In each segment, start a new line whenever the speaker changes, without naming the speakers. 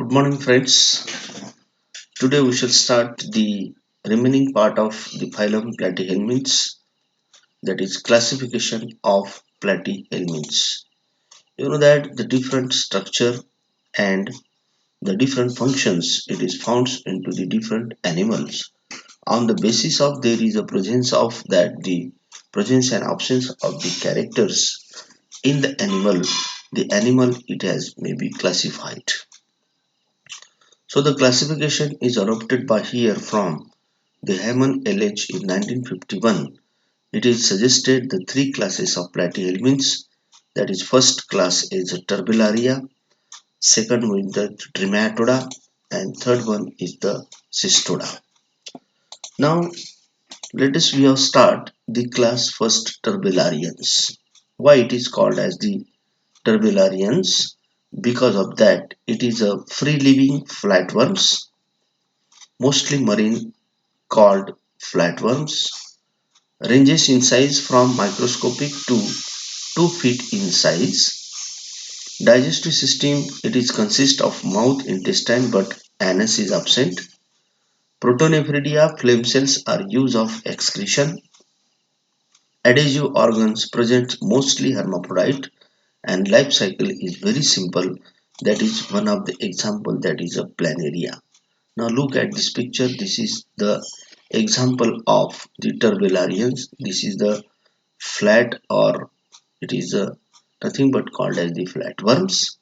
Good morning, friends. Today we shall start the remaining part of the phylum Platyhelminthes, that is classification of platyhelminthes. You know that the different structure and the different functions it is found into the different animals. On the basis of there is a presence of that the presence and absence of the characters in the animal it has may be classified. So the classification is adopted by here from the Hammond LH in 1951. It is suggested the three classes of platyhelminths, that is first class is Turbellaria, second one is the Trematoda, and third one is the Cystoda. Now let us we have start the class first Turbellarians. Why it is called as the Turbellarians? Because of that it is a free living flatworms, mostly marine, called flatworms, ranges in size from microscopic to 2 feet in size. Digestive system it is consist of mouth, intestine, but anus is absent. Protonephridia flame cells are used of excretion. Adhesive organs present mostly hermaphrodite, and life cycle is very simple. That is one of the example, that is a planaria. Now look at this picture. This is the example of the turbellarians. This is the flat, or it is nothing but called as the flatworms.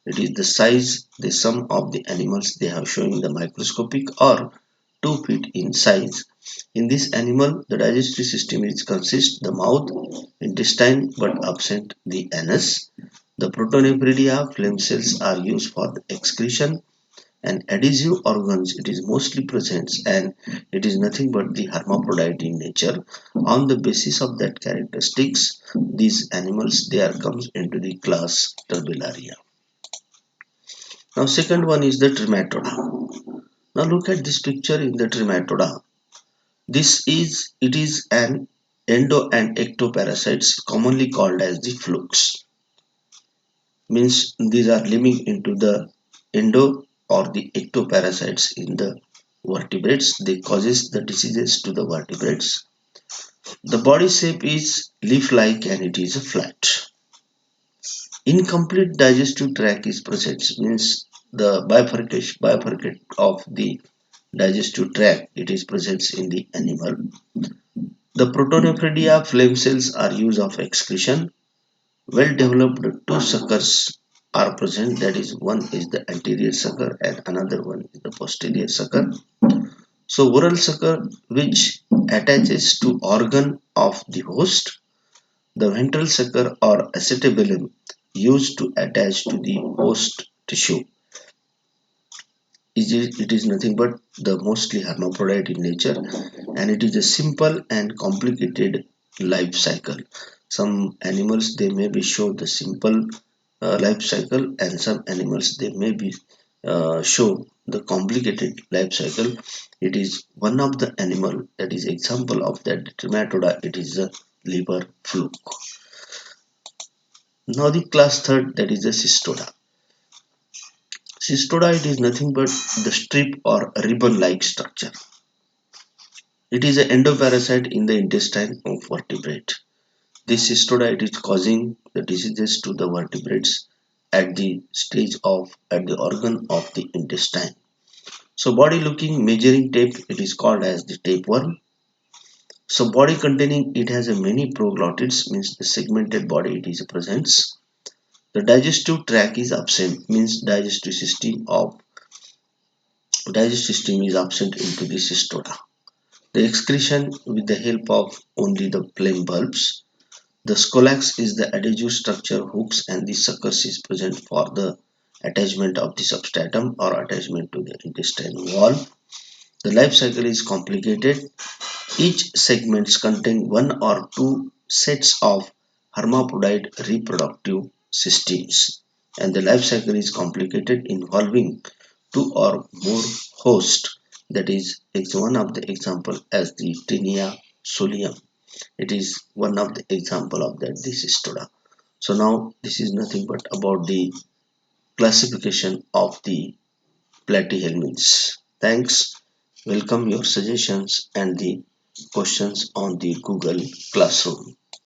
It is the size, the sum of the animals they have shown in the microscopic or 2 feet in size. In this animal, the digestive system is consist the mouth, intestine, but absent the anus. The protonephridia flame cells are used for the excretion, and adhesive organs it is mostly present, and it is nothing but the hermaphrodite in nature. On the basis of that characteristics, these animals they are comes into the class Turbellaria. Now second one is the Trematoda. Now look at this picture in the Trematoda. It is an endo and ectoparasites, commonly called as the flukes. Means these are living into the endo or the ectoparasites in the vertebrates. They causes the diseases to the vertebrates. The body shape is leaf-like and it is flat. Incomplete digestive tract is present, means the bifurcate of the digestive tract it is present in the animal. The protonephridia flame cells are used of excretion. Well developed two suckers are present, that is one is the anterior sucker and another one is the posterior sucker. So oral sucker which attaches to organ of the host, the ventral sucker or acetabulum used to attach to the host tissue. It is nothing but the mostly hermaphrodite in nature, and it is a simple and complicated life cycle. Some animals they may be show the simple life cycle, and some animals they may be show the complicated life cycle. It is one of the animal that is example of that Trematoda. It is a liver fluke. Now the class third, that is the Cystoda. Cystoda it is nothing but the strip or ribbon-like structure. It is an endoparasite in the intestine of vertebrate. This cystoda it is causing the diseases to the vertebrates at the stage of at the organ of the intestine. So body looking measuring tape it is called as the tapeworm. So body containing it has a many proglottids, means the segmented body it is presents. The digestive tract is absent, means digestive system is absent into the cystoda. The excretion with the help of only the flame bulbs. The scolex is the adhesive structure hooks, and the suckers is present for the attachment of the substratum or attachment to the intestine wall. The life cycle is complicated. Each segments contain one or two sets of hermaphrodite reproductive systems, and the life cycle is complicated, involving two or more hosts. That is one of the example as the Tinea solium. It is one of the example of that this Stoda. So now this is nothing but about the classification of the platyhelminths. Thanks. Welcome your suggestions and the questions on the Google Classroom.